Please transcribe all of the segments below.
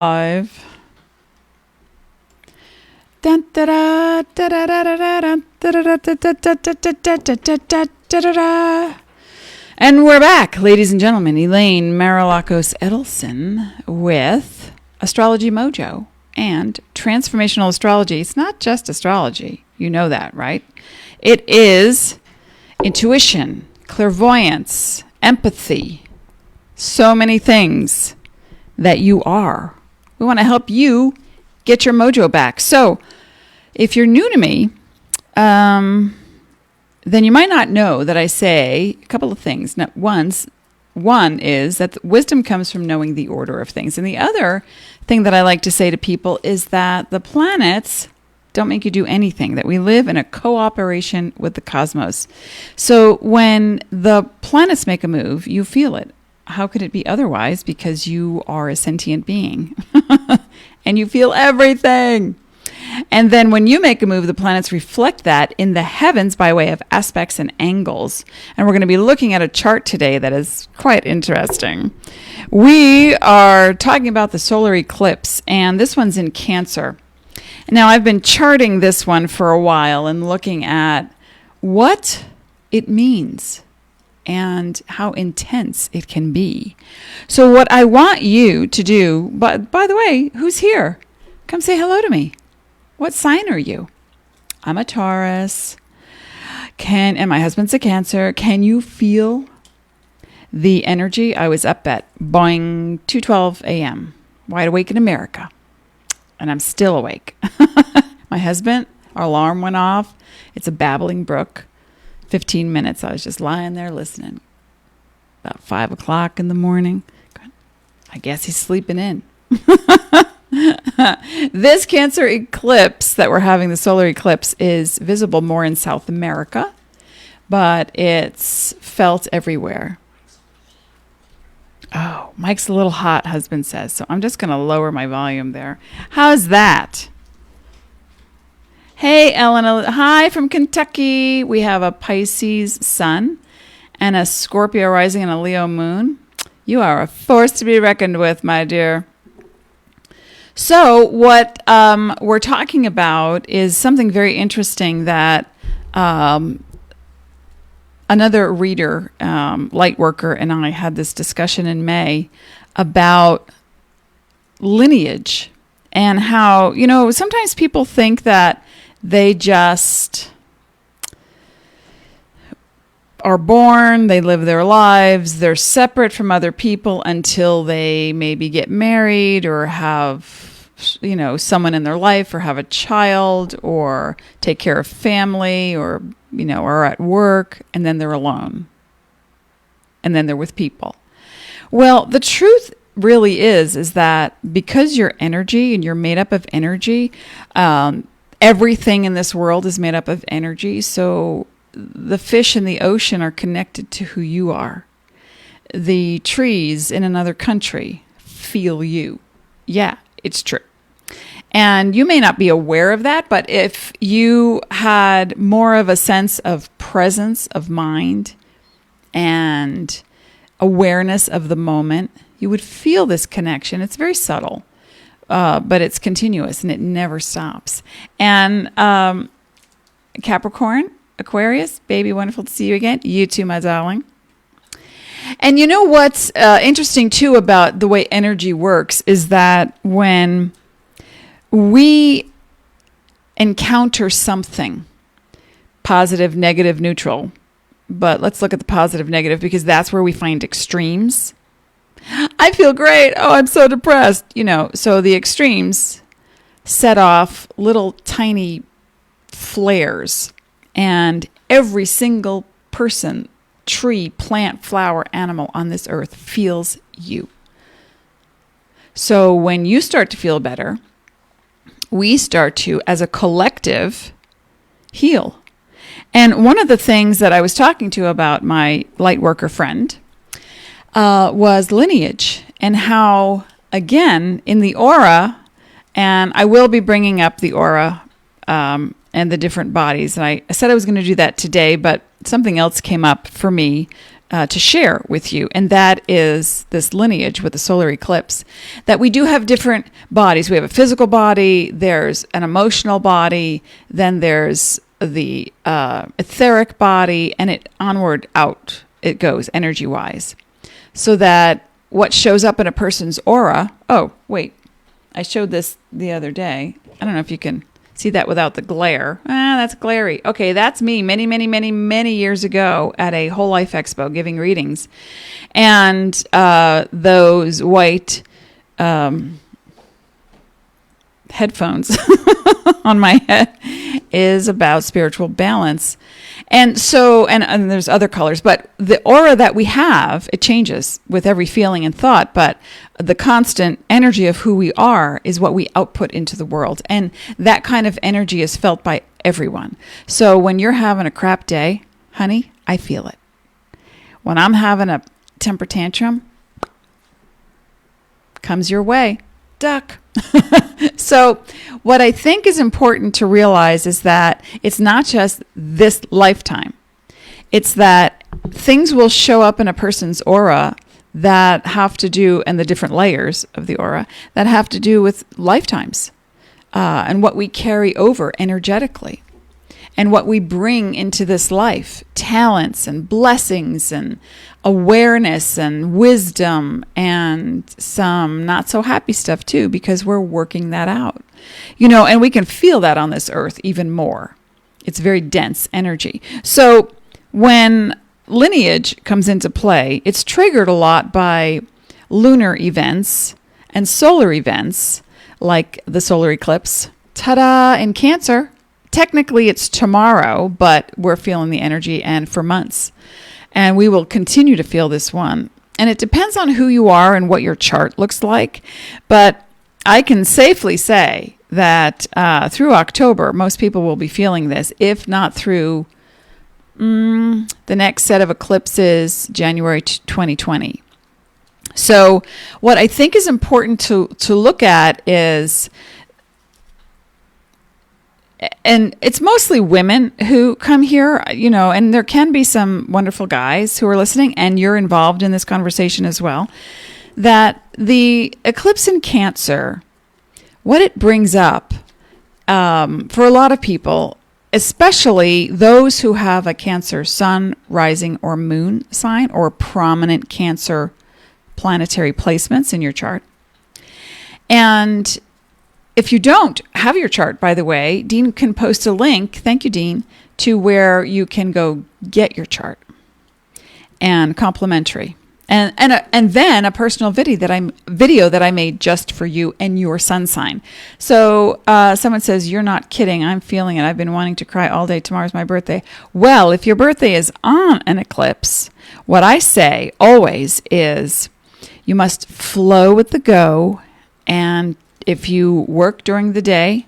Live. Dun, da, da, da, da, da, da, da, da, da, da, da, da, da, da. And we're back, ladies and gentlemen. Elaine, Marolakos, Edelson with Astrology Mojo and transformational astrology. It's not just astrology. You know that, right? It is intuition, clairvoyance, empathy, so many things that you are. We want to help you get your mojo back. So if you're new to me, then you might not know that I say a couple of things. Now, one is that wisdom comes from knowing the order of things. And the other thing that I like to say to people is that the planets don't make you do anything, that we live in a cooperation with the cosmos. So when the planets make a move, you feel it. How could it be otherwise? Because you are a sentient being and you feel everything. And then when you make a move, the planets reflect that in the heavens by way of aspects and angles. And we're going to be looking at a chart today that is quite interesting. We are talking about the solar eclipse, and this one's in Cancer. Now, I've been charting this one for a while and looking at what it means and how intense it can be. So what I want you to do, but by the way, who's here? Come say hello to me. What sign are you? I'm a Taurus. And my husband's a Cancer. Can you feel the energy? I was up at boing 2:12 a.m. wide awake in America. And I'm still awake. My husband, our alarm went off. It's a babbling brook. 15 minutes. I was just lying there listening. About 5 o'clock in the morning. I guess he's sleeping in. This Cancer eclipse that we're having, the solar eclipse, is visible more in South America, but it's felt everywhere. Oh, Mike's a little hot, husband says. So I'm just going to lower my volume there. How's that? Hey, Ellen. Hi from Kentucky. We have a Pisces sun and a Scorpio rising and a Leo moon. You are a force to be reckoned with, my dear. So what we're talking about is something very interesting that another reader, Lightworker, and I had this discussion in May about lineage and how, sometimes people think that they just are born, they live their lives, they're separate from other people until they maybe get married or have, someone in their life or have a child or take care of family or, are at work, and then they're alone. And then they're with people. Well, the truth really is that because you're energy and you're made up of energy, everything in this world is made up of energy. So the fish in the ocean are connected to who you are. The trees in another country feel you. Yeah, it's true. And you may not be aware of that, but if you had more of a sense of presence of mind and awareness of the moment, you would feel this connection. It's very subtle. But it's continuous and it never stops. And Capricorn, Aquarius, baby, wonderful to see you again. You too, my darling. And you know what's interesting too about the way energy works is that when we encounter something, positive, negative, neutral, but let's look at the positive, negative, because that's where we find extremes. I feel great. Oh, I'm so depressed. So the extremes set off little tiny flares, and every single person, tree, plant, flower, animal on this earth feels you. So when you start to feel better, we start to, as a collective, heal. And one of the things that I was talking to about my Lightworker friend was lineage and how, again, in the aura, and I will be bringing up the aura and the different bodies. And I said I was going to do that today, but something else came up for me to share with you, and that is this lineage with the solar eclipse, that we do have different bodies. We have a physical body, there's an emotional body, then there's the etheric body, and it onward out it goes energy-wise. So that what shows up in a person's aura, oh, wait, I showed this the other day. I don't know if you can see that without the glare. That's glary. Okay, that's me many years ago at a Whole Life Expo giving readings. And those white headphones on my head is about spiritual balance. And so, and there's other colors, but the aura that we have, it changes with every feeling and thought, but the constant energy of who we are is what we output into the world. And that kind of energy is felt by everyone. So when you're having a crap day, honey, I feel it. When I'm having a temper tantrum, comes your way, duck. So what I think is important to realize is that it's not just this lifetime. It's that things will show up in a person's aura that have to do, and the different layers of the aura, that have to do with lifetimes and what we carry over energetically and what we bring into this life, talents and blessings and awareness and wisdom and some not so happy stuff too, because we're working that out, and we can feel that on this earth even more. It's very dense energy. So when lineage comes into play, it's triggered a lot by lunar events and solar events like the solar eclipse. Ta-da! In Cancer. Technically, it's tomorrow, but we're feeling the energy and for months. And we will continue to feel this one. And it depends on who you are and what your chart looks like. But I can safely say that through October, most people will be feeling this, if not through the next set of eclipses, January 2020. So what I think is important to look at is, and it's mostly women who come here, and there can be some wonderful guys who are listening, and you're involved in this conversation as well, that the eclipse in Cancer, what it brings up for a lot of people, especially those who have a Cancer sun, rising, or moon sign, or prominent Cancer planetary placements in your chart. And if you don't have your chart, by the way, Dean can post a link, thank you, Dean, to where you can go get your chart, and complimentary. And then a personal video that I made just for you and your sun sign. So someone says, you're not kidding. I'm feeling it. I've been wanting to cry all day. Tomorrow's my birthday. Well, if your birthday is on an eclipse, what I say always is you must flow with the go. And if you work during the day,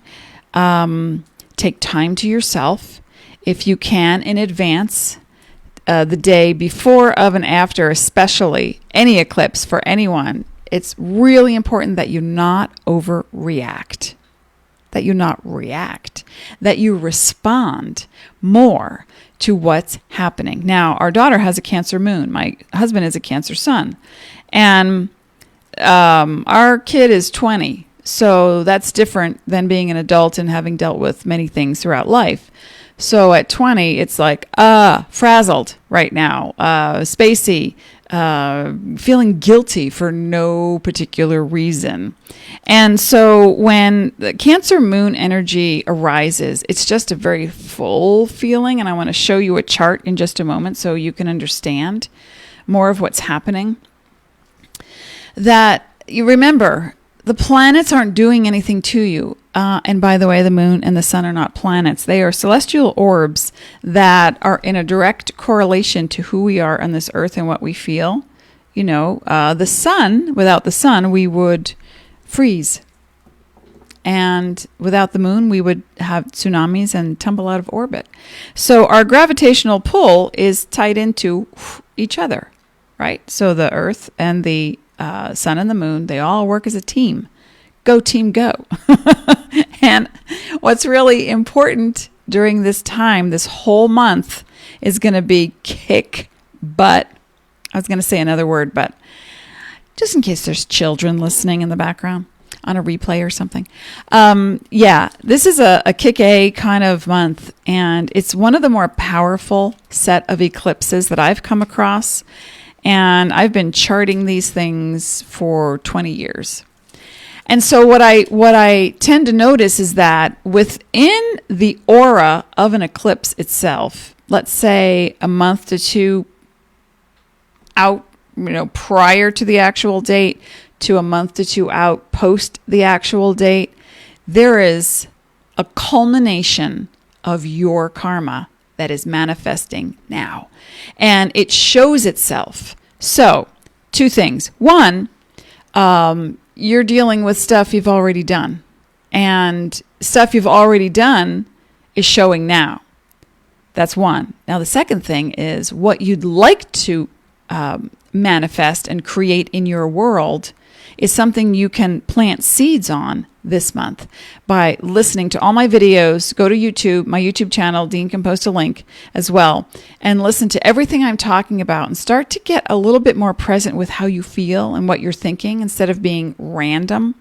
take time to yourself. If you can, in advance, the day before, of, and after, especially any eclipse for anyone, it's really important that you not overreact, that you not react, that you respond more to what's happening. Now, our daughter has a Cancer moon. My husband is a Cancer sun. And our kid is 20. So that's different than being an adult and having dealt with many things throughout life. So at 20, it's like, frazzled right now, spacey, feeling guilty for no particular reason. And so when the Cancer moon energy arises, it's just a very full feeling. And I want to show you a chart in just a moment so you can understand more of what's happening. That you remember, the planets aren't doing anything to you. And by the way, the moon and the sun are not planets. They are celestial orbs that are in a direct correlation to who we are on this earth and what we feel. The sun, without the sun, we would freeze. And without the moon, we would have tsunamis and tumble out of orbit. So our gravitational pull is tied into each other, right? So the earth and the sun and the moon, they all work as a team. Go team, go. And what's really important during this time, this whole month, is going to be kick butt I was going to say another word, but just in case there's children listening in the background on a replay or something. Yeah, this is a kick-A kind of month, and it's one of the more powerful set of eclipses that I've come across, and I've been charting these things for 20 years. And so what I tend to notice is that within the aura of an eclipse itself, let's say a month to two out, prior to the actual date, to a month to two out post the actual date, there is a culmination of your karma that is manifesting now. And it shows itself. So, two things. One, you're dealing with stuff you've already done. And stuff you've already done is showing now. That's one. Now, the second thing is what you'd like to manifest and create in your world is something you can plant seeds on this month by listening to all my videos. Go to YouTube, my YouTube channel. Dean can post a link as well, and listen to everything I'm talking about and start to get a little bit more present with how you feel and what you're thinking instead of being random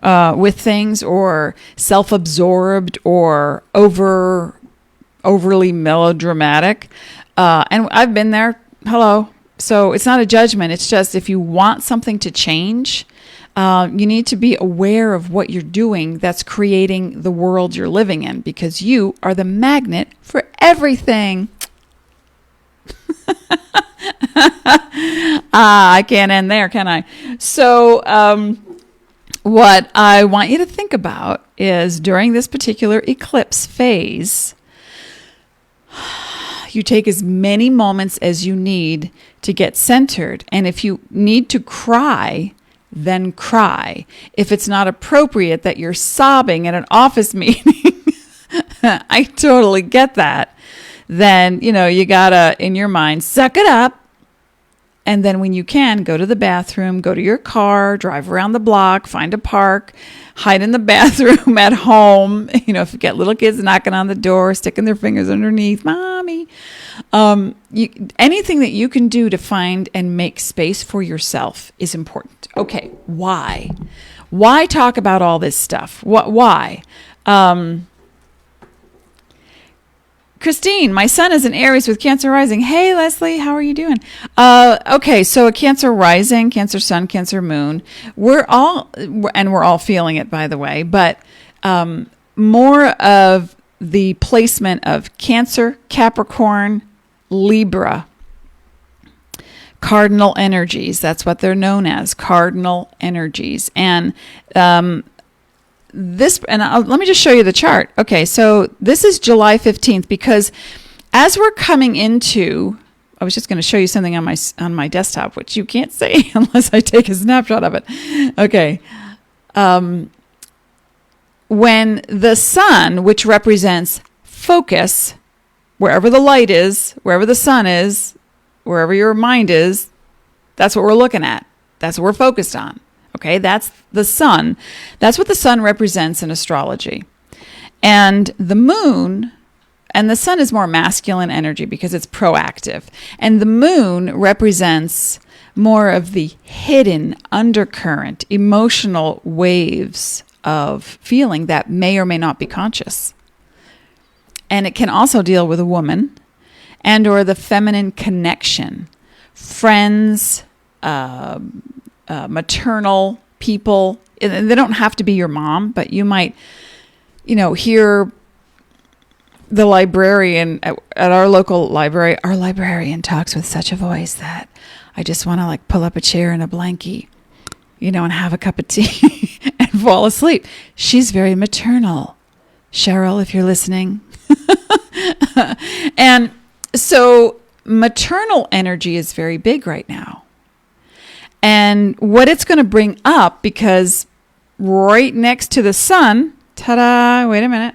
with things or self-absorbed or overly melodramatic. And I've been there. Hello. So it's not a judgment. It's just if you want something to change, you need to be aware of what you're doing that's creating the world you're living in, because you are the magnet for everything. I can't end there, can I? So what I want you to think about is during this particular eclipse phase, you take as many moments as you need to get centered. And if you need to cry, then cry. If it's not appropriate that you're sobbing at an office meeting, I totally get that. Then, you gotta, in your mind, suck it up. And then when you can, go to the bathroom, go to your car, drive around the block, find a park, hide in the bathroom at home. If you get little kids knocking on the door, sticking their fingers underneath, mommy. Anything that you can do to find and make space for yourself is important. Okay, why? Why talk about all this stuff? Why? Christine, my son is an Aries with Cancer rising. Hey, Leslie, how are you doing? Okay, so a Cancer rising, Cancer sun, Cancer moon. We're all feeling it, by the way, but more of the placement of Cancer, Capricorn, Libra, cardinal energies. That's what they're known as, cardinal energies. And let me just show you the chart. Okay, so this is July 15th, because as we're coming into, I was just going to show you something on my desktop, which you can't see unless I take a snapshot of it. Okay. When the sun, which represents focus, wherever the light is, wherever the sun is, wherever your mind is, that's what we're looking at. That's what we're focused on. Okay, that's the sun. That's what the sun represents in astrology. And the moon, and the sun is more masculine energy because it's proactive. And the moon represents more of the hidden undercurrent, emotional waves of feeling that may or may not be conscious. And it can also deal with a woman and or the feminine connection, friends, maternal people. They don't have to be your mom, but you might, hear the librarian at our local library. Our librarian talks with such a voice that I just want to pull up a chair and a blankie, and have a cup of tea and fall asleep. She's very maternal. Cheryl, if you're listening. And so maternal energy is very big right now. And what it's going to bring up, because right next to the sun, ta-da, wait a minute.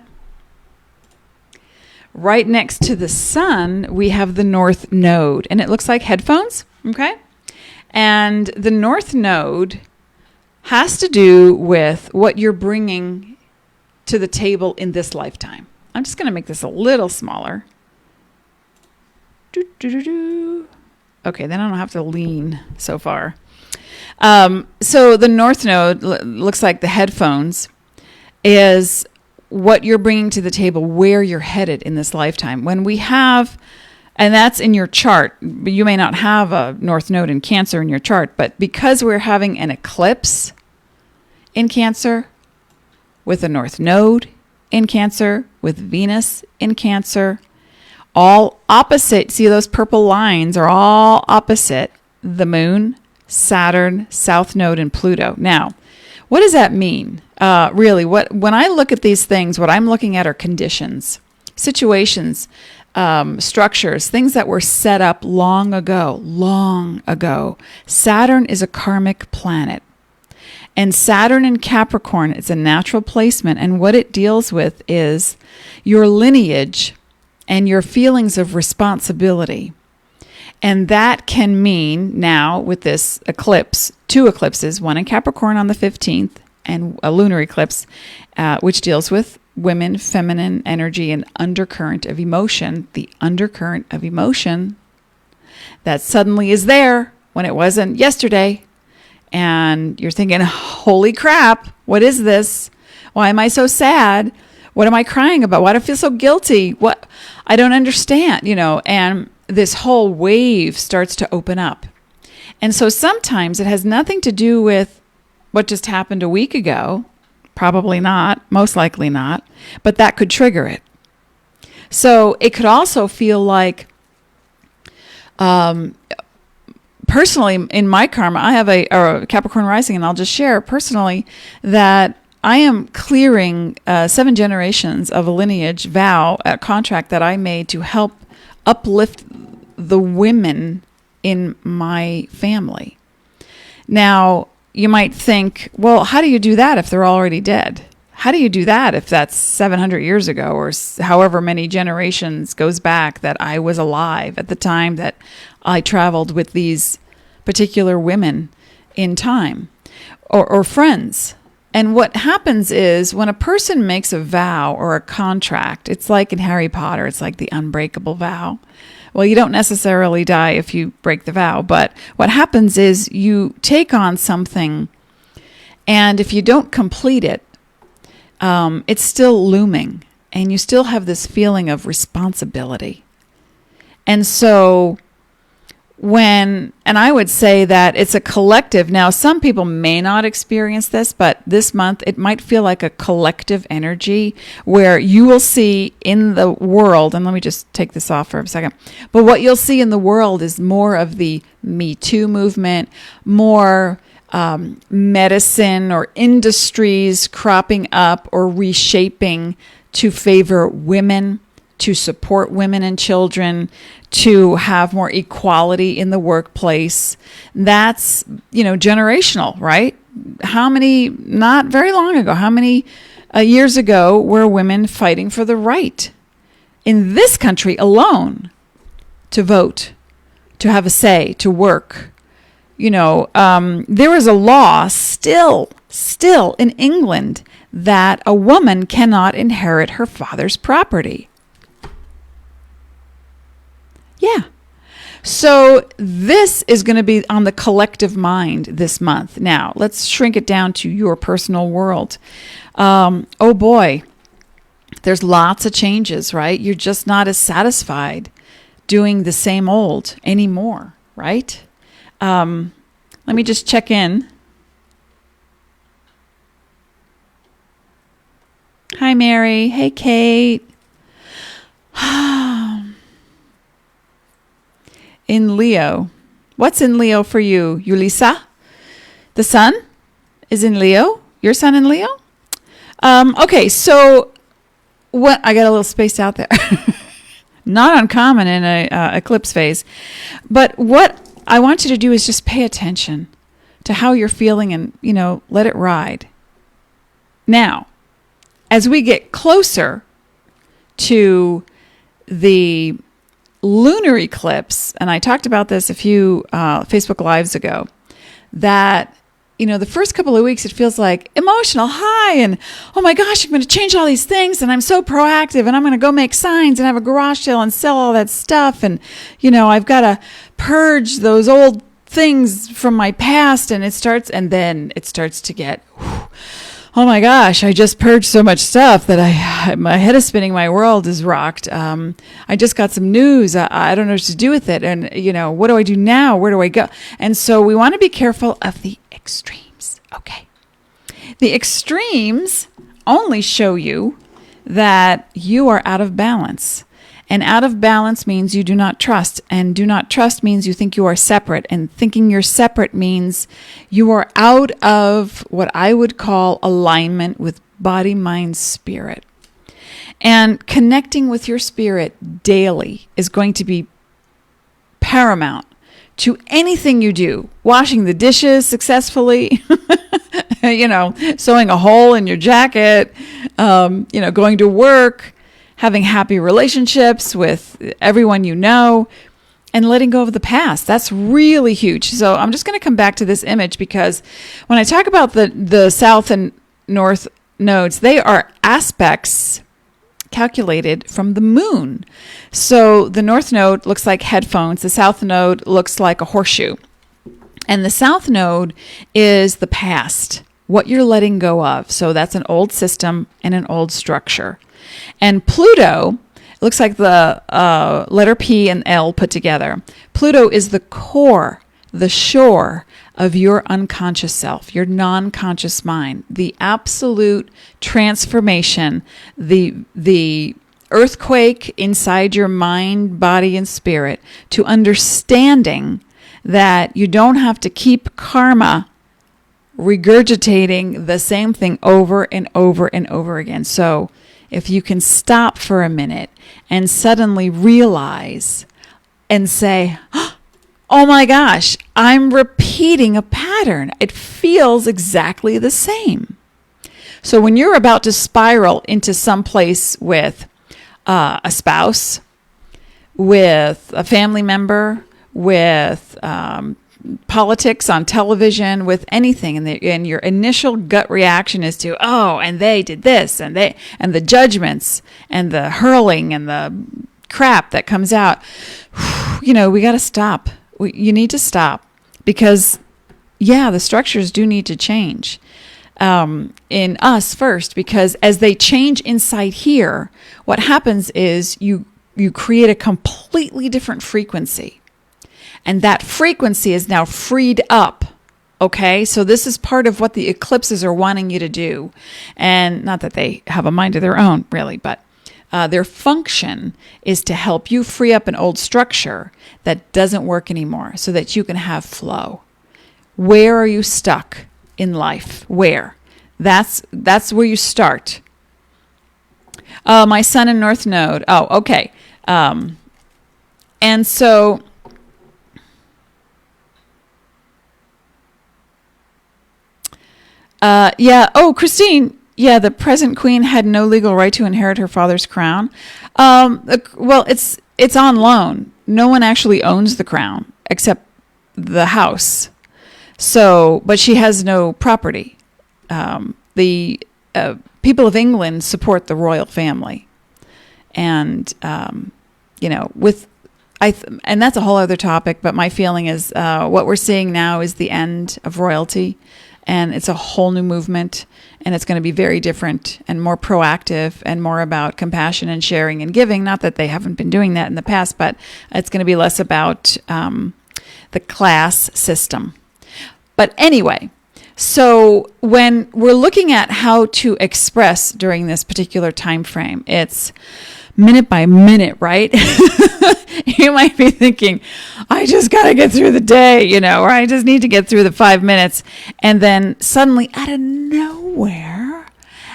Right next to the sun, we have the North Node. And it looks like headphones, okay? And the North Node has to do with what you're bringing to the table in this lifetime. I'm just going to make this a little smaller. Okay, then I don't have to lean so far. So the North Node looks like the headphones is what you're bringing to the table, where you're headed in this lifetime. When we have, and that's in your chart, but you may not have a North Node in Cancer in your chart, but because we're having an eclipse in Cancer with a North Node in Cancer, with Venus in Cancer, all opposite. See, those purple lines are all opposite the Moon, Saturn, South Node, and Pluto. Now, what does that mean? Really, when I look at these things, what I'm looking at are conditions, situations, structures, things that were set up long ago. Saturn is a karmic planet. And Saturn in Capricorn, it's a natural placement. And what it deals with is your lineage and your feelings of responsibility. And that can mean now with this eclipse, 2 eclipses, one in Capricorn on the 15th and a lunar eclipse, which deals with women, feminine energy, and undercurrent of emotion. The undercurrent of emotion that suddenly is there when it wasn't yesterday. And you're thinking, holy crap, what is this? Why am I so sad? What am I crying about? Why do I feel so guilty? What? I don't understand, and this whole wave starts to open up. And so sometimes it has nothing to do with what just happened a week ago. Probably not, most likely not, but that could trigger it. So it could also feel like, personally, in my karma, I have a Capricorn rising, and I'll just share personally that I am clearing 7 generations of a lineage vow, a contract that I made to help uplift the women in my family. Now, you might think, well, how do you do that if they're already dead? How do you do that if that's 700 years ago or however many generations goes back that I was alive at the time that I traveled with these particular women in time or friends? And what happens is when a person makes a vow or a contract, it's like in Harry Potter, it's like the unbreakable vow. Well, you don't necessarily die if you break the vow, but what happens is you take on something, and if you don't complete it, it's still looming, and you still have this feeling of responsibility. And so and I would say that it's a collective. Now, some people may not experience this, but this month it might feel like a collective energy where you will see in the world, and let me just take this off for a second, but what you'll see in the world is more of the Me Too movement, more medicine or industries cropping up or reshaping to favor women, to support women and children, to have more equality in the workplace. That's, generational, right? How many, not very long ago, how many years ago were women fighting for the right in this country alone to vote, to have a say, to work? There was a law still in England that a woman cannot inherit her father's property. Yeah. So this is going to be on the collective mind this month. Now, let's shrink it down to your personal world. Oh boy, there's lots of changes, right? You're just not as satisfied doing the same old anymore, right? Let me just check in. Hi, Mary. Hey, Kate. In Leo. What's in Leo for you, Yulisa? The sun is in Leo? Your sun in Leo? Okay, so what? I got a little spaced out there. Not uncommon in a eclipse phase. But what I want you to do is just pay attention to how you're feeling and, let it ride. Now, as we get closer to the lunar eclipse, and I talked about this a few Facebook Lives ago, that, the first couple of weeks, it feels like emotional high and, oh my gosh, I'm going to change all these things and I'm so proactive and I'm going to go make signs and have a garage sale and sell all that stuff. And, I've got to purge those old things from my past. And then it starts to get, oh my gosh, I just purged so much stuff that my head is spinning, my world is rocked. I just got some news. I don't know what to do with it. And, what do I do now? Where do I go? And so we want to be careful of the extremes. Okay. The extremes only show you that you are out of balance. And out of balance means you do not trust. And do not trust means you think you are separate. And thinking you're separate means you are out of what I would call alignment with body, mind, spirit. And connecting with your spirit daily is going to be paramount to anything you do. Washing the dishes successfully, sewing a hole in your jacket, going to work, having happy relationships with everyone you know, and letting go of the past. That's really huge. So I'm just going to come back to this image because when I talk about the south and north nodes, they are aspects calculated from the moon. So the north node looks like headphones. The south node looks like a horseshoe. And the south node is the past, what you're letting go of. So that's an old system and an old structure. And Pluto looks like the letter P and L put together. Pluto is the core, the shore of your unconscious self, your non-conscious mind, the absolute transformation, the earthquake inside your mind, body, and spirit to understanding that you don't have to keep karma regurgitating the same thing over and over and over again. So if you can stop for a minute and suddenly realize and say, oh my gosh, I'm repeating a pattern. It feels exactly the same. So when you're about to spiral into some place with a spouse, with a family member, with politics on television, with anything, and your initial gut reaction is to, oh, and they did this, and the judgments, and the hurling, and the crap that comes out, we got to stop. You need to stop because, the structures do need to change in us first, because as they change inside here, what happens is you create a completely different frequency. And that frequency is now freed up. Okay, so this is part of what the eclipses are wanting you to do. And not that they have a mind of their own, really, but their function is to help you free up an old structure that doesn't work anymore so that you can have flow. Where are you stuck in life? Where? That's where you start. My sun and north node. Oh, okay. And so Christine, the present queen had no legal right to inherit her father's crown. Well, it's on loan. No one actually owns the crown except the house. So, but she has no property. The people of England support the royal family, and and that's a whole other topic. But my feeling is what we're seeing now is the end of royalty. And it's a whole new movement, and it's going to be very different and more proactive and more about compassion and sharing and giving. Not that they haven't been doing that in the past, but it's going to be less about the class system. But anyway, so when we're looking at how to express during this particular time frame, it's minute by minute, right? You might be thinking, I just got to get through the day, or I just need to get through the 5 minutes. And then suddenly out of nowhere,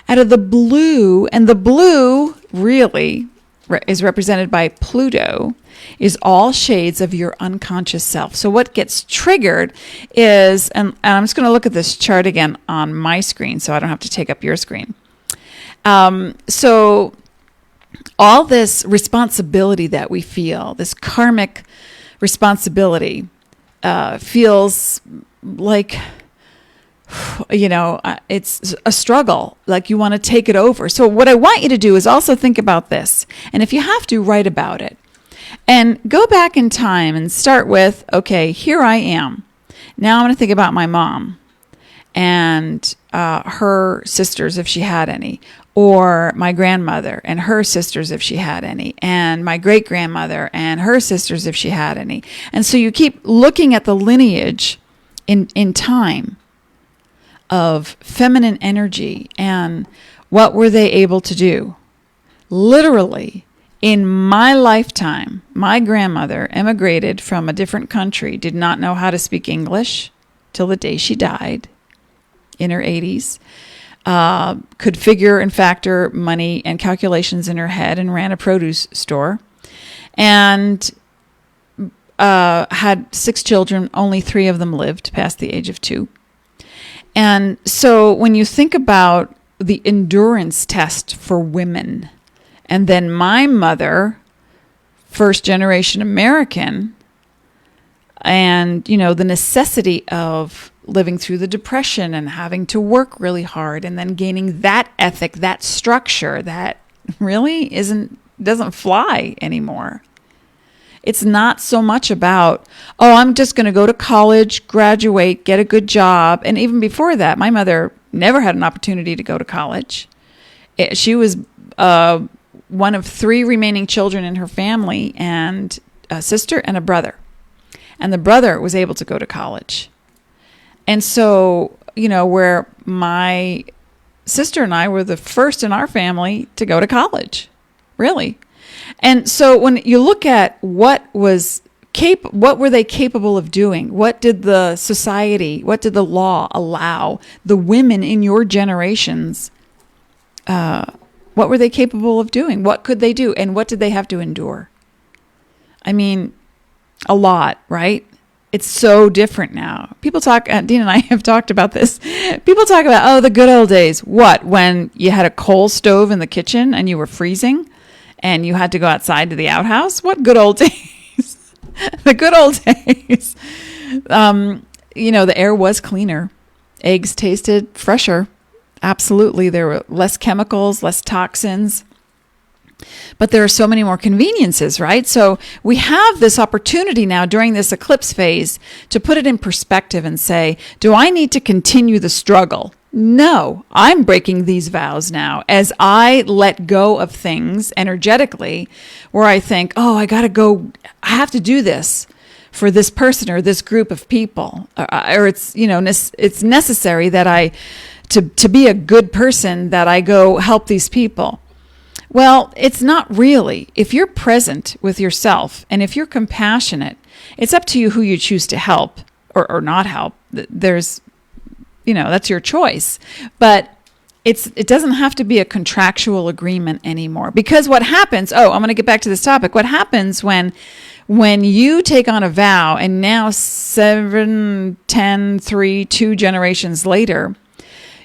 out of the blue, and the blue really is represented by Pluto, is all shades of your unconscious self. So what gets triggered is, and I'm just going to look at this chart again on my screen so I don't have to take up your screen. So all this responsibility that we feel, this karmic responsibility, feels like it's a struggle. Like you want to take it over. So what I want you to do is also think about this. And if you have to, write about it. And go back in time and start with, okay, here I am. Now I'm going to think about my mom and her sisters, if she had any, or my grandmother and her sisters, if she had any, and my great-grandmother and her sisters, if she had any. And so you keep looking at the lineage in time of feminine energy and what were they able to do. Literally, in my lifetime, my grandmother emigrated from a different country, did not know how to speak English till the day she died in her 80s, could figure and factor money and calculations in her head and ran a produce store, and had 6 children. Only 3 of them lived past the age of 2. And so when you think about the endurance test for women, and then my mother, first generation American, and, the necessity of living through the Depression and having to work really hard and then gaining that ethic, that structure that really doesn't fly anymore. It's not so much about, I'm just going to go to college, graduate, get a good job. And even before that, my mother never had an opportunity to go to college. She was one of 3 remaining children in her family, and a sister and a brother. And the brother was able to go to college. And so, where my sister and I were the first in our family to go to college, really. And so when you look at what were they capable of doing? What did the society, what did the law allow the women in your generations, what were they capable of doing? What could they do? And what did they have to endure? I mean, a lot, right? It's so different now. People talk, Dean and I have talked about this. People talk about, the good old days. What? When you had a coal stove in the kitchen and you were freezing and you had to go outside to the outhouse? What good old days? The good old days. The air was cleaner. Eggs tasted fresher. Absolutely. There were less chemicals, less toxins. But there are so many more conveniences, right? So we have this opportunity now during this eclipse phase to put it in perspective and say, do I need to continue the struggle? No, I'm breaking these vows now as I let go of things energetically where I think, I got to go, I have to do this for this person or this group of people, or it's, it's necessary that to be a good person, that I go help these people. Well, it's not really. If you're present with yourself and if you're compassionate, it's up to you who you choose to help or not help. There's, that's your choice. But it doesn't have to be a contractual agreement anymore. Because what happens, I'm going to get back to this topic. What happens when you take on a vow and now 7, 10, 3, 2 generations later,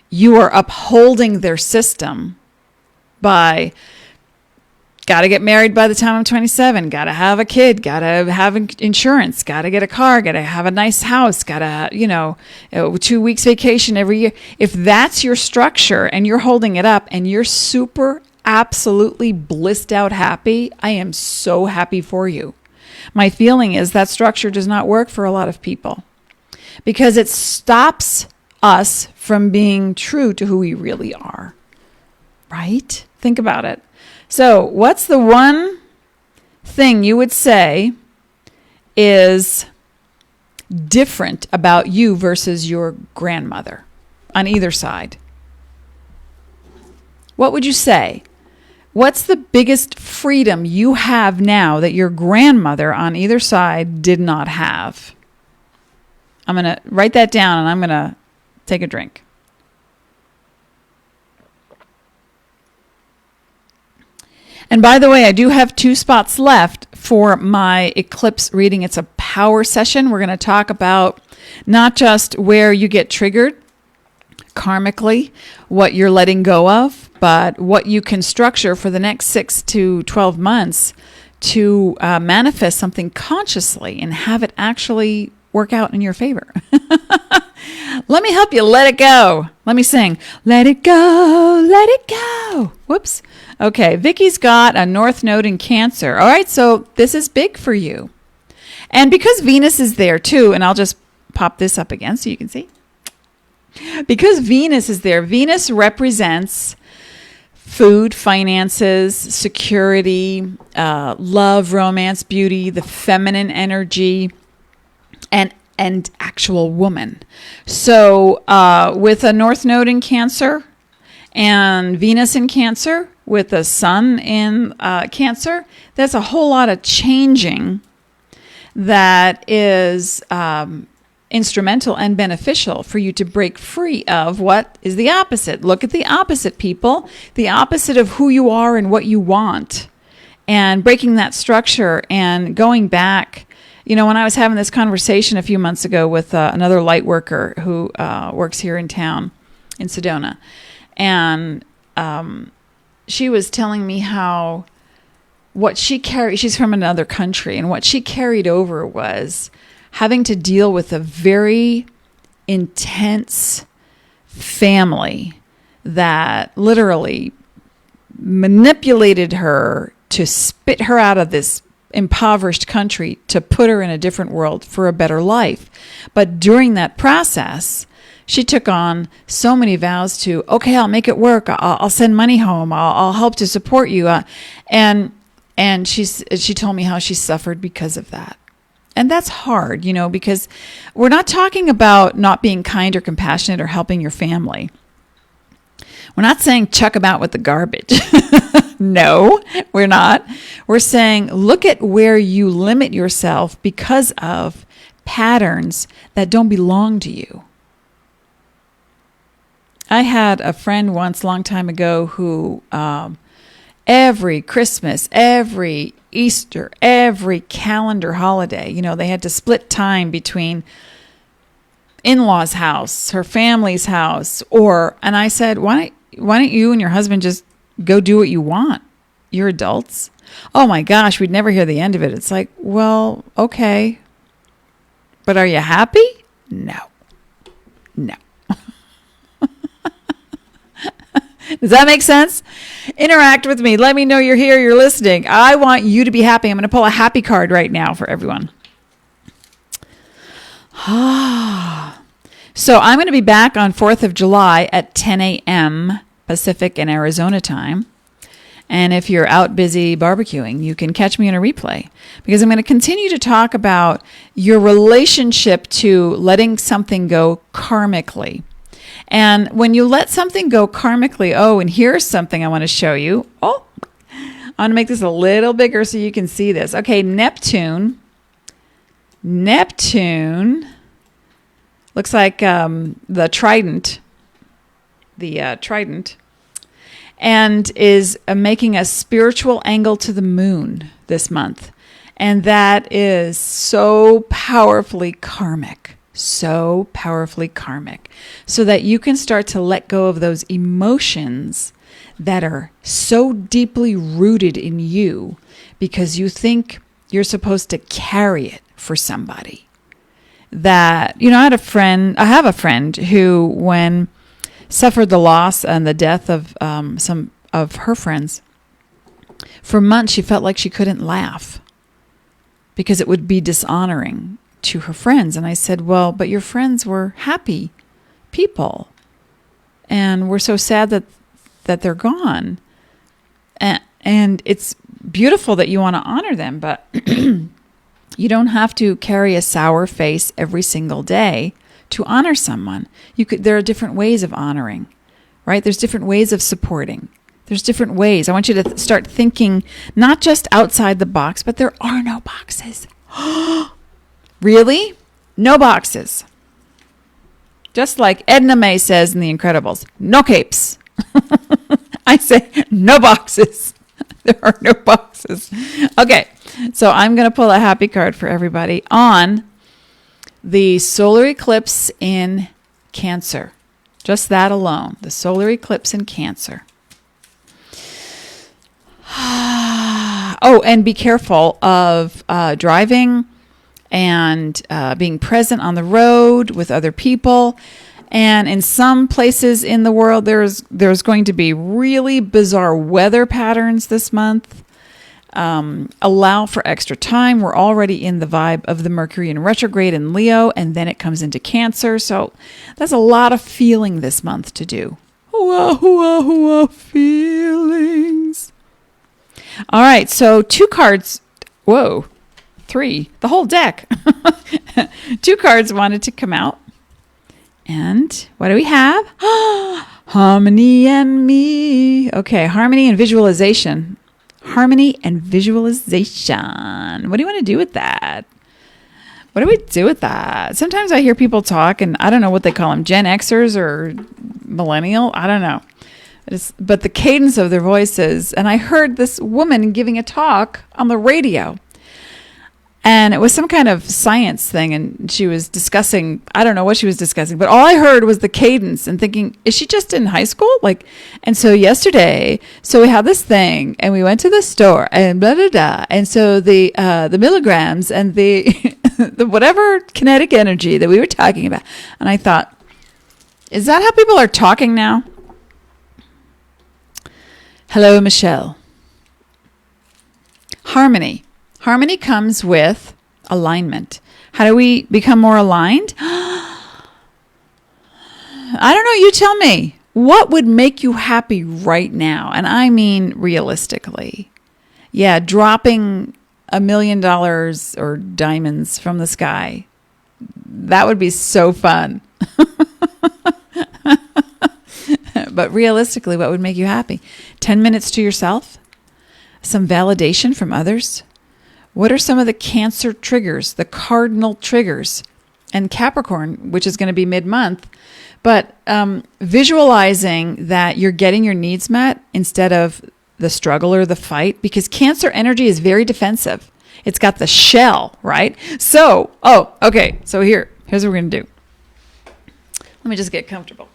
you are upholding their system by got to get married by the time I'm 27, got to have a kid, got to have insurance, got to get a car, got to have a nice house, got to, 2 weeks vacation every year. If that's your structure and you're holding it up and you're super absolutely blissed out happy, I am so happy for you. My feeling is that structure does not work for a lot of people because it stops us from being true to who we really are. Right? Think about it. So what's the one thing you would say is different about you versus your grandmother on either side? What would you say? What's the biggest freedom you have now that your grandmother on either side did not have? I'm going to write that down and I'm going to take a drink. And by the way, I do have 2 spots left for my eclipse reading. It's a power session. We're going to talk about not just where you get triggered karmically, what you're letting go of, but what you can structure for the next 6 to 12 months to manifest something consciously and have it actually work out in your favor. Let me help you let it go. Let me sing. Let it go, let it go. Whoops. Okay, Vicky's got a North Node in Cancer. All right, so this is big for you. And because Venus is there too, and I'll just pop this up again so you can see. Because Venus is there, Venus represents food, finances, security, love, romance, beauty, the feminine energy, and actual woman. So with a North Node in Cancer and Venus in Cancer with the Sun in Cancer, there's a whole lot of changing that is instrumental and beneficial for you to break free of what is the opposite. Look at the opposite, people. The opposite of who you are and what you want. And breaking that structure and going back. You know, when I was having this conversation a few months ago with another light worker who works here in town in Sedona, and she was telling me how what she carried, she's from another country, and what she carried over was having to deal with a very intense family that literally manipulated her to spit her out of this impoverished country to put her in a different world for a better life. But during that process, she took on so many vows to, okay, I'll make it work. I'll send money home. I'll help to support you. And she told me how she suffered because of that. And that's hard, you know, because we're not talking about not being kind or compassionate or helping your family. We're not saying chuck them out with the garbage. No, we're not. We're saying look at where you limit yourself because of patterns that don't belong to you. I had a friend once, long time ago, who every Christmas, every Easter, every calendar holiday, you know, they had to split time between in-laws' house, her family's house, and I said, why don't you and your husband just go do what you want? You're adults. Oh my gosh, we'd never hear the end of it. It's like, well, okay. But are you happy? No. Does that make sense? Interact with me. Let me know you're here, you're listening. I want you to be happy. I'm going to pull a happy card right now for everyone. So I'm going to be back on 4th of July at 10 a.m. Pacific and Arizona time. And if you're out busy barbecuing, you can catch me in a replay, because I'm going to continue to talk about your relationship to letting something go karmically. And when you let something go karmically, and here's something I want to show you. I want to make this a little bigger so you can see this. Okay, Neptune looks like the trident, and is making a spiritual angle to the moon this month. And that is so powerfully karmic. So that you can start to let go of those emotions that are so deeply rooted in you because you think you're supposed to carry it for somebody. That, you know, I have a friend who, when suffered the loss and the death of some of her friends, for months she felt like she couldn't laugh because it would be dishonoring to her friends. And I said, well, but your friends were happy people, and we're so sad that they're gone. And it's beautiful that you want to honor them, but you don't have to carry a sour face every single day to honor someone. There are different ways of honoring, right? There's different ways of supporting. There's different ways. I want you to start thinking not just outside the box, but there are no boxes. Really? No boxes. Just like Edna May says in The Incredibles, no capes. I say no boxes. There are no boxes. Okay, so I'm going to pull a happy card for everybody on the solar eclipse in Cancer. Just that alone, the solar eclipse in Cancer. And be careful of driving and being present on the road with other people. And in some places in the world, there's going to be really bizarre weather patterns this month. Allow for extra time. We're already in the vibe of the Mercury in retrograde in Leo, and then it comes into Cancer. So that's a lot of feeling this month to do. Feelings. All right, so 2 cards. Whoa, 3. The whole deck. 2 cards wanted to come out. And what do we have? Harmony and me. Okay, harmony and visualization. Harmony and visualization. What do you want to do with that? What do we do with that? Sometimes I hear people talk, and I don't know what they call them, Gen Xers or millennial. I don't know. But the cadence of their voices. And I heard this woman giving a talk on the radio. And it was some kind of science thing, and she was discussing, I don't know what she was discussing, but all I heard was the cadence and thinking, is she just in high school? And so yesterday, so we had this thing, and we went to the store, and blah, blah, blah. And so the milligrams and the, the whatever kinetic energy that we were talking about. And I thought, is that how people are talking now? Hello, Michelle. Harmony. Harmony comes with alignment. How do we become more aligned? I don't know. You tell me. What would make you happy right now? And I mean realistically. Yeah, dropping $1 million or diamonds from the sky. That would be so fun. But realistically, what would make you happy? 10 minutes to yourself? Some validation from others? What are some of the Cancer triggers, the cardinal triggers? And Capricorn, which is going to be mid-month, but visualizing that you're getting your needs met instead of the struggle or the fight, because Cancer energy is very defensive. It's got the shell, right? So, okay. So here's what we're going to do. Let me just get comfortable.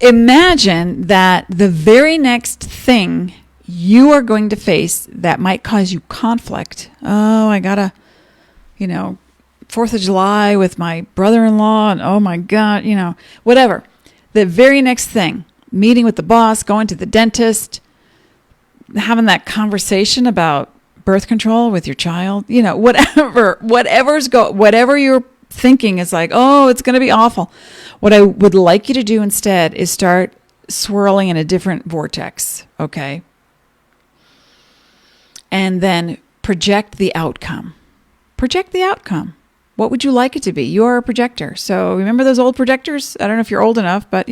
Imagine that the very next thing you are going to face that might cause you conflict. Oh, I gotta, 4th of July with my brother-in-law, and oh my God, whatever. The very next thing, meeting with the boss, going to the dentist, having that conversation about birth control with your child, whatever you're thinking is like, oh, it's going to be awful. What I would like you to do instead is start swirling in a different vortex, okay? And then project the outcome. Project the outcome. What would you like it to be? You are a projector. So remember those old projectors? I don't know if you're old enough, but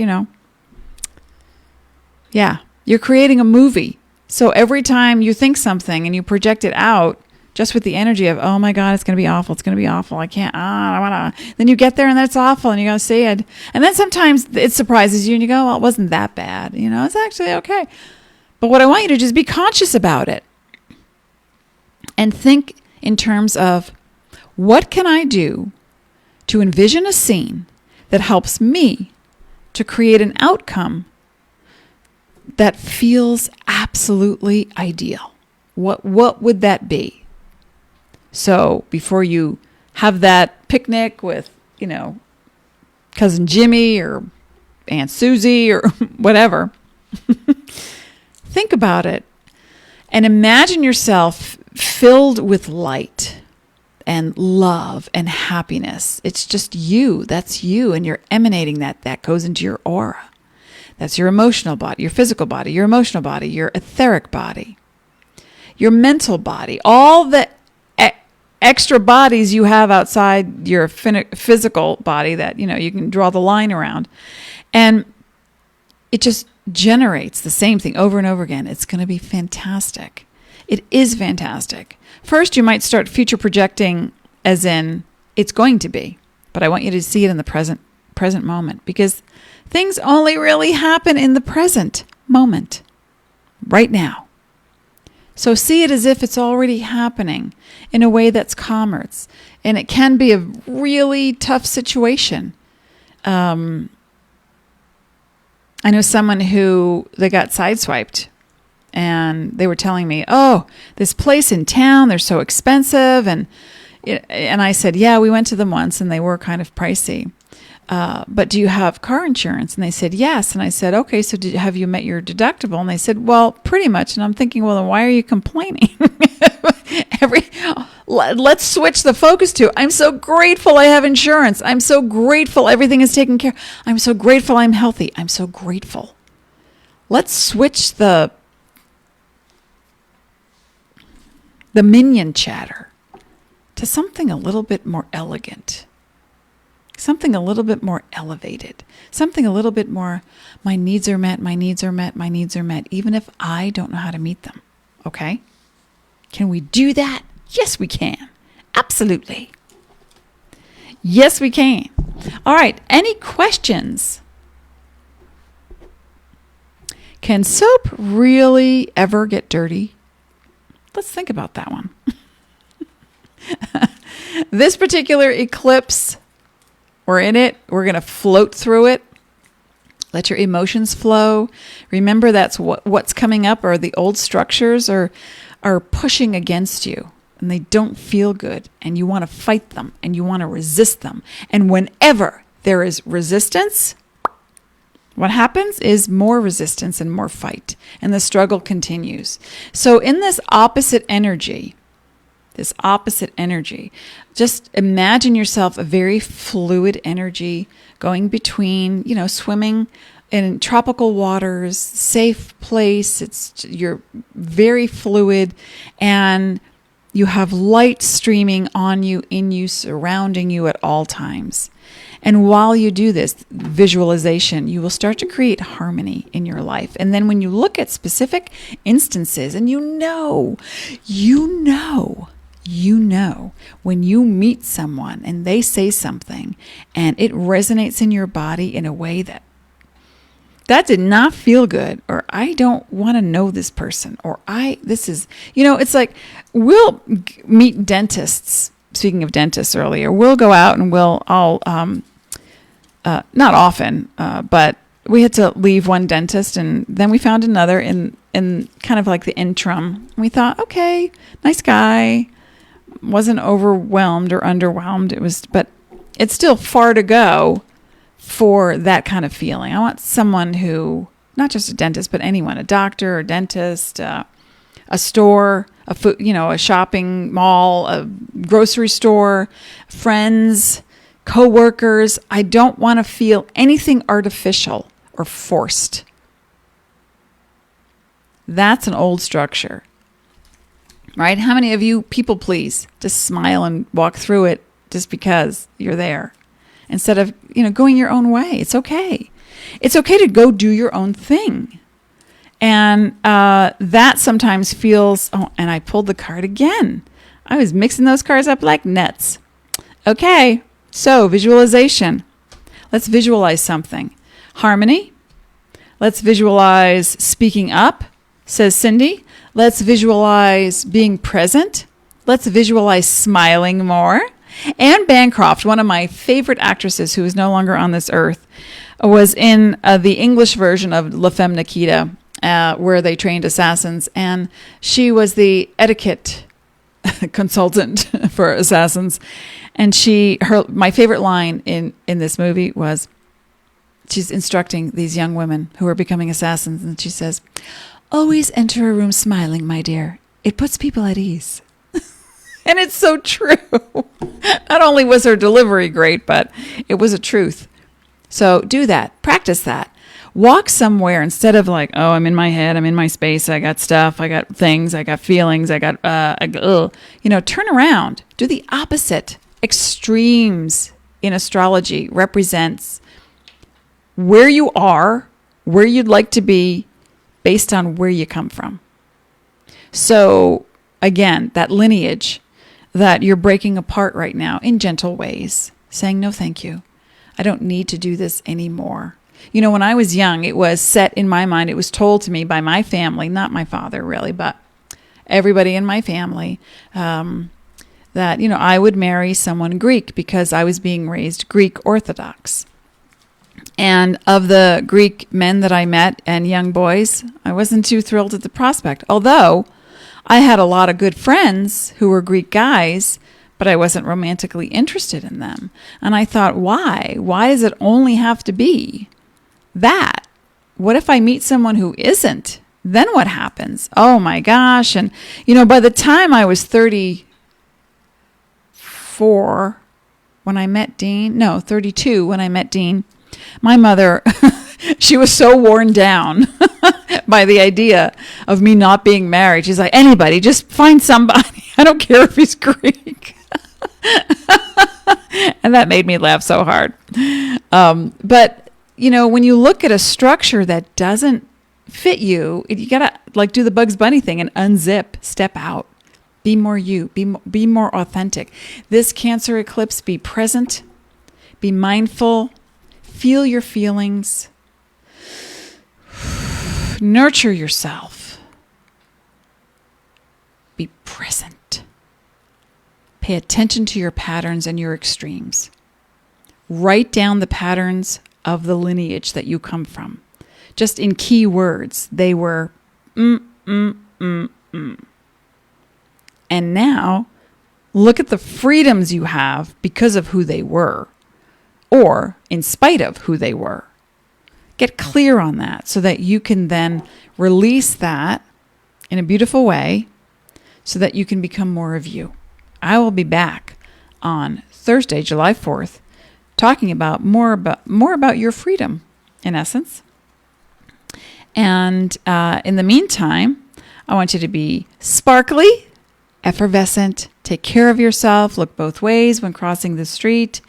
yeah, you're creating a movie. So every time you think something and you project it out, just with the energy of, oh my God, it's going to be awful. It's going to be awful. I can't, I want to. Then you get there and then it's awful and you go see it. And then sometimes it surprises you and you go, well, it wasn't that bad. It's actually okay. But what I want you to do is be conscious about it and think in terms of, what can I do to envision a scene that helps me to create an outcome that feels absolutely ideal? What would that be? So before you have that picnic with, Cousin Jimmy or Aunt Susie or whatever, think about it and imagine yourself filled with light and love and happiness. It's just you. That's you. And you're emanating that. That goes into your aura. That's your emotional body, your physical body, your emotional body, your etheric body, your mental body, all the extra bodies you have outside your physical body that, you can draw the line around. And it just generates the same thing over and over again. It's going to be fantastic. It is fantastic. First, you might start future projecting as in it's going to be, but I want you to see it in the present moment, because things only really happen in the present moment, right now. So see it as if it's already happening in a way that's calmer. And it can be a really tough situation. I know someone who they got sideswiped and they were telling me, oh, this place in town, they're so expensive. And I said, yeah, we went to them once and they were kind of pricey. But do you have car insurance? And they said, yes. And I said, okay, so have you met your deductible? And they said, well, pretty much. And I'm thinking, well, then why are you complaining? Let's switch the focus to, I'm so grateful I have insurance. I'm so grateful everything is taken care of. I'm so grateful I'm healthy. I'm so grateful. Let's switch the minion chatter to something a little bit more elegant, something a little bit more elevated, something a little bit more, my needs are met, my needs are met, my needs are met, even if I don't know how to meet them. Okay? Can we do that? Yes, we can. Absolutely. Yes, we can. All right. Any questions? Can soap really ever get dirty? Let's think about that one. This particular eclipse, we're in it. We're going to float through it. Let your emotions flow. Remember, that's what's coming up, or the old structures are pushing against you, and they don't feel good, and you want to fight them, and you want to resist them. And whenever there is resistance, what happens is more resistance and more fight, and the struggle continues. So in this opposite energy, just imagine yourself a very fluid energy going between, swimming in tropical waters, safe place. You're very fluid, and you have light streaming on you, in you, surrounding you at all times. And while you do this visualization, you will start to create harmony in your life. And then when you look at specific instances, and you know, when you meet someone and they say something and it resonates in your body in a way that did not feel good, or I don't want to know this person, or it's like we'll meet dentists. Speaking of dentists earlier, we'll go out and not often, but we had to leave one dentist, and then we found another in kind of like the interim. We thought, okay, nice guy, wasn't overwhelmed or underwhelmed. But it's still far to go for that kind of feeling. I want someone who, not just a dentist, but anyone, a doctor, a dentist, a store, a shopping mall, a grocery store, friends, co-workers. I don't want to feel anything artificial or forced. That's an old structure, right? How many of you people please just smile and walk through it just because you're there, instead of, going your own way? It's okay. It's okay to go do your own thing. And that sometimes feels, and I pulled the card again. I was mixing those cards up like nets. Okay, so visualization. Let's visualize something. Harmony. Let's visualize speaking up, says Cindy. Let's visualize being present. Let's visualize smiling more. Anne Bancroft, one of my favorite actresses who is no longer on this earth, was in the English version of La Femme Nikita, where they trained assassins, and she was the etiquette consultant for assassins. And my favorite line in this movie was, she's instructing these young women who are becoming assassins, and she says, "Always enter a room smiling, my dear. It puts people at ease." And it's so true. Not only was her delivery great, but it was a truth. So do that. Practice that. Walk somewhere instead of like, oh, I'm in my head, I'm in my space, I got stuff, I got things, I got feelings, I got, turn around. Do the opposite. Extremes in astrology represents where you are, where you'd like to be, based on where you come from. So again, that lineage that you're breaking apart right now in gentle ways, saying, no, thank you. I don't need to do this anymore. When I was young, it was set in my mind. It was told to me by my family, not my father really, but everybody in my family, that, I would marry someone Greek because I was being raised Greek Orthodox. And of the Greek men that I met and young boys, I wasn't too thrilled at the prospect. Although I had a lot of good friends who were Greek guys, but I wasn't romantically interested in them. And I thought, why? Why does it only have to be that? What if I meet someone who isn't? Then what happens? Oh my gosh. And, by the time I was 34 when I met Dean, 32 when I met Dean, my mother, she was so worn down by the idea of me not being married. She's like, anybody, just find somebody. I don't care if he's Greek. And that made me laugh so hard. But, when you look at a structure that doesn't fit you, you got to do the Bugs Bunny thing and unzip, step out. Be more you. Be more authentic. This Cancer eclipse, be present. Be mindful. Feel your feelings. Nurture yourself. Be present. Pay attention to your patterns and your extremes. Write down the patterns of the lineage that you come from. Just in key words, they were And now, look at the freedoms you have because of who they were, or in spite of who they were. Get clear on that so that you can then release that in a beautiful way so that you can become more of you. I will be back on Thursday, July 4th, talking about more about your freedom, in essence. And in the meantime, I want you to be sparkly, effervescent, take care of yourself, look both ways when crossing the street,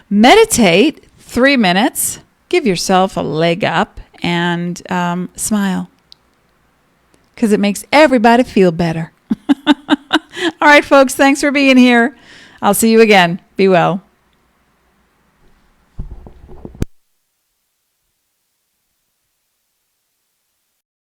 meditate 3 minutes, give yourself a leg up, and smile. Because it makes everybody feel better. All right, folks, thanks for being here. I'll see you again. Be well.